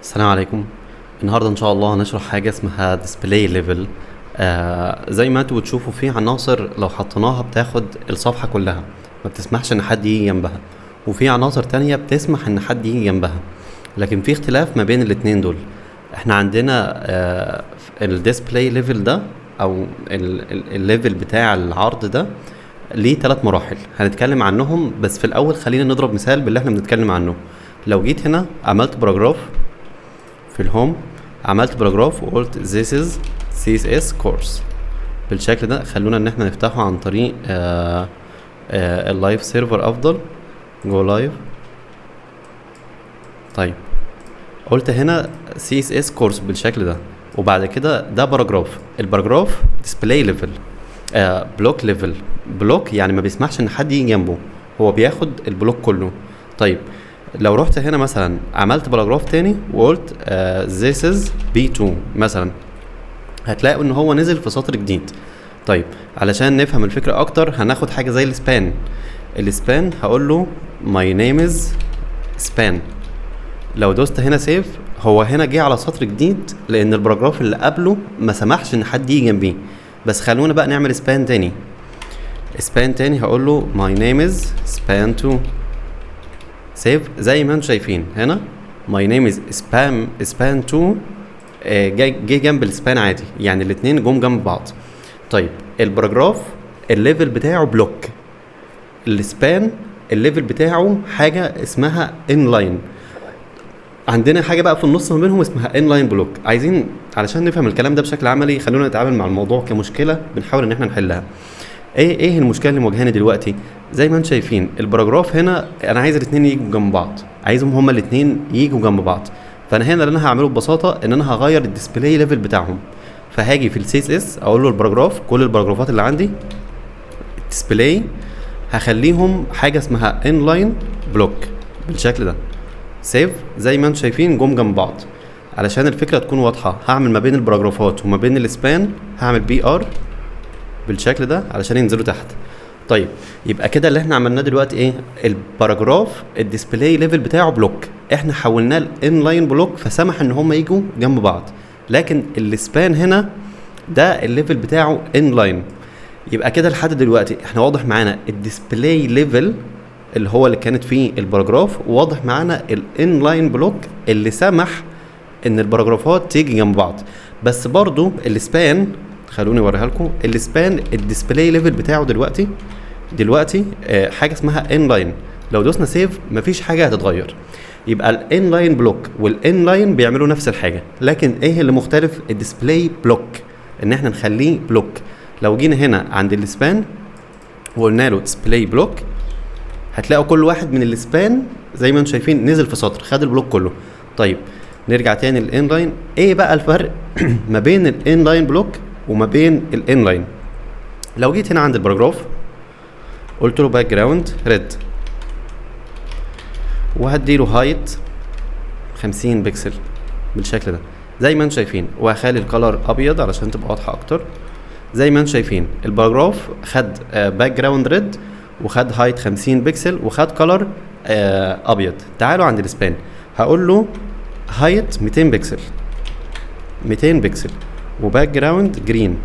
السلام عليكم. النهارده ان شاء الله هنشرح حاجه اسمها ديسبلاي ليفل. زي ما انتوا بتشوفوا في عناصر لو حطيناها بتاخد الصفحه كلها، ما بتسمحش ان حد يجي جنبها، وفي عناصر تانية بتسمح ان حد يجي جنبها، لكن في اختلاف ما بين الاتنين دول. احنا عندنا الديسبلاي ليفل ده او الليفل بتاع العرض ده ليه 3 مراحل هنتكلم عنهم، بس في الاول خلينا نضرب مثال باللي احنا بنتكلم عنه. لو جيت هنا عملت باراجراف في الهوم، عملت باراجراف وقلت this is CSS course بالشكل ده، خلونا ان احنا نفتحه عن طريق اللايف سيرفر افضل. جو لايف. طيب قلت هنا CSS course بالشكل ده، وبعد كده ده باراجراف. الباراجراف display level بلوك ليفل. بلوك يعني ما بيسمحش ان حد يجي جنبه، هو بياخد البلوك كله. طيب لو رحت هنا مثلا عملت باراجراف تاني وقلت this is B2 مثلا، هتلاقوا ان هو نزل في سطر جديد. طيب علشان نفهم الفكرة اكتر هناخد حاجة زي السبان. السبان هقول له my name is span. لو دوست هنا سيف، هو هنا جه على سطر جديد لان الباراجراف اللي قبله ما سمحش ان حد يجي جنبيه. بس خلونا بقى نعمل سبان تاني. سبان تاني هقول له my name is span 2. سيف. زي ما انتم شايفين هنا my name is span 2 جه جنب السبان عادي، يعني الاتنين جم جنب بعض. طيب الباراجراف الليفل بتاعه بلوك، السبان الليفل بتاعه حاجه اسمها انلاين. عندنا حاجه بقى في النص ما بينهم اسمها انلاين بلوك. عايزين علشان نفهم الكلام ده بشكل عملي خلونا نتعامل مع الموضوع كمشكله بنحاول ان احنا نحلها. ايه المشكله اللي مواجهاني دلوقتي؟ زي ما انتم شايفين الباراجراف هنا انا عايز الاثنين يجوا جنب بعض، عايزهم هما الاثنين يجوا جنب بعض. فانا هنا اللي انا هعمله ببساطه ان انا هغير الديسبلاي ليفل بتاعهم. فهاجي في السي اس اس اقول له الباراجراف، كل الباراجرافات اللي عندي ديسبلاي هخليهم حاجه اسمها انلاين بلوك بالشكل ده. سيف. زي ما انتم شايفين جم جنب بعض. علشان الفكره تكون واضحه هعمل ما بين الباراجرافات وما بين السبان هعمل بي ار بالشكل ده علشان ينزلوا تحت. طيب يبقى كده اللي احنا عملناه دلوقتي ايه؟ الباراجراف الديسبلاي ليفل بتاعه بلوك، احنا حولناه لانلاين بلوك فسمح ان هم يجوا جنب بعض. لكن السبان هنا ده الليفل بتاعه انلاين. يبقى كده لحد دلوقتي احنا واضح معانا الديسبلاي ليفل اللي هو اللي كانت فيه الباراجراف، وواضح معانا الانلاين بلوك اللي سمح ان الباراجرافات تيجي جنب بعض. بس برضو السبان خلوني اوريها لكم. السبان الديسبلاي ليفل بتاعه دلوقتي حاجه اسمها انلاين. لو دوسنا سيف مفيش حاجه هتتغير. يبقى الانلاين بلوك والانلاين بيعملوا نفس الحاجه، لكن ايه اللي مختلف؟ الديسبلاي بلوك ان احنا نخليه بلوك. لو جينا هنا عند السبان وقلنا له ديسبلاي بلوك هتلاقوا كل واحد من السبان زي ما انتم شايفين نزل في سطر خد البلوك كله. طيب نرجع تاني للانلاين. ايه بقى الفرق ما بين الانلاين بلوك وما بين الانلاين؟ لو جيت هنا عند الباراجراف قلت له باك جراوند ريد وهديله هايت 50 بكسل بالشكل ده زي ما انتم شايفين، وهخلي الكلر ابيض علشان تبقى واضحه اكتر. زي ما انتم شايفين الباراجراف خد باك جراوند ريد وخد هايت 50 بكسل وخد كلر ابيض. تعالوا عند السبان هقول له هايت 200 بكسل 200 بكسل وباك جراوند جرين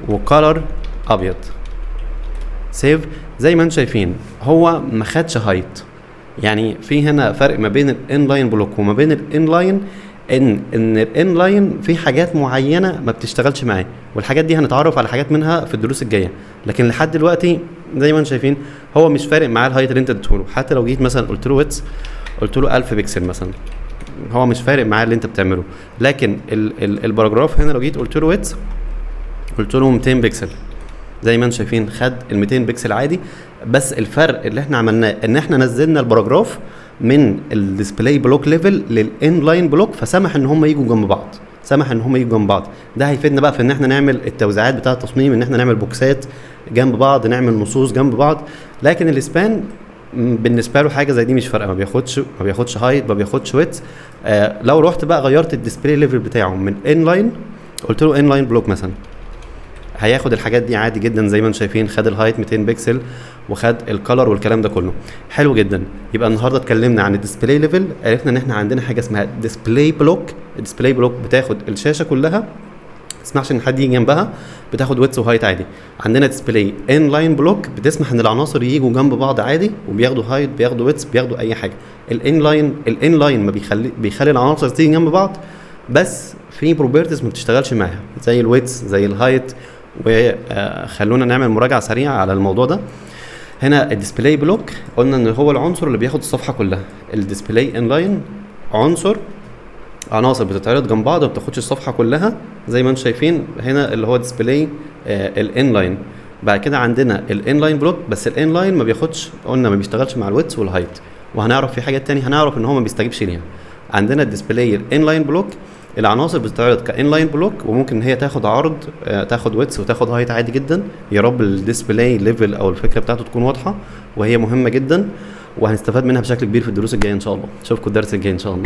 وكالر ابيض. سيف. زي ما انتم شايفين هو ما خدش هايت، يعني في هنا فرق ما بين الانلاين بلوك وما بين الانلاين، ان الانلاين في حاجات معينه ما بتشتغلش معاه، والحاجات دي هنتعرف على حاجات منها في الدروس الجايه. لكن لحد دلوقتي زي ما انتم شايفين هو مش فارق معاه الهايت اللي انت اديته. حتى لو جيت مثلا قلت له ويتس قلت له 1000 بكسل مثلا، هو مش فارق معاه اللي انت بتعمله. لكن الباراجراف هنا لو جيت قلت له ويتس قلت له 200 بكسل زي ما انتم شايفين خد ال 200 بكسل عادي. بس الفرق اللي احنا عملناه ان احنا نزلنا الباراجراف من الديسبلاي بلوك ليفل للانلاين بلوك، فسمح ان هم يجوا جنب بعض. ده هيفيدنا بقى في ان احنا نعمل التوزيعات بتاعه التصميم، ان احنا نعمل بوكسات جنب بعض، نعمل نصوص جنب بعض. لكن السبان بالنسبه له حاجه زي دي مش فارقه، ما بياخدش هايت، ما بياخدش ويت. لو رحت بقى غيرت الديسبلاي ليفل بتاعه من انلاين قلت له انلاين بلوك مثلا هياخد الحاجات دي عادي جدا زي ما انتم شايفين، خد الهايت 200 بكسل وخد الكالر والكلام ده كله. حلو جدا. يبقى النهارده اتكلمنا عن الديسبلاي ليفل، عرفنا ان احنا عندنا حاجه اسمها ديسبلاي بلوك. الديسبلاي بلوك بتاخد الشاشه كلها، ما تسمحش ان حد يجي جنبها، بتاخد ويدث وهايت عادي. عندنا ديسبلاي ان لاين بلوك بتسمح ان العناصر يجوا جنب بعض عادي وبياخدوا هايت، بياخدوا ويدث، بياخدوا اي حاجه. الان لاين ما بيخلي العناصر تيجي جنب بعض، بس في بروبرتيز ما بتشتغلش معاها زي الويدث زي الهايت. وخلونا نعمل مراجعه سريعه على الموضوع ده. هنا الديسبلاي بلوك قلنا ان هو العنصر اللي بياخد الصفحه كلها. الديسبلاي ان لاين عناصر بتتعرض جنب بعض وما بتاخدش الصفحه كلها زي ما انتم شايفين هنا اللي هو ديسبلاي الان لاين. بعد كده عندنا الان لاين بلوك، بس الان لاين ما بياخدش، قلنا ما بيشتغلش مع الويدث والهايت، وهنعرف في حاجات تانية هنعرف ان هو ما بيستجيبش ليها. عندنا الديسبلاي الان لاين بلوك، العناصر بتتعرض كان لاين بلوك، وممكن ان هي تاخد عرض، تاخد ويدث وتاخد هايت عادي جدا. يا رب الديسبلاي ليفل او الفكره بتاعته تكون واضحه، وهي مهمه جدا وهنستفاد منها بشكل كبير في الدروس الجايه ان شاء الله. اشوفكم الدرس الجاي ان شاء الله.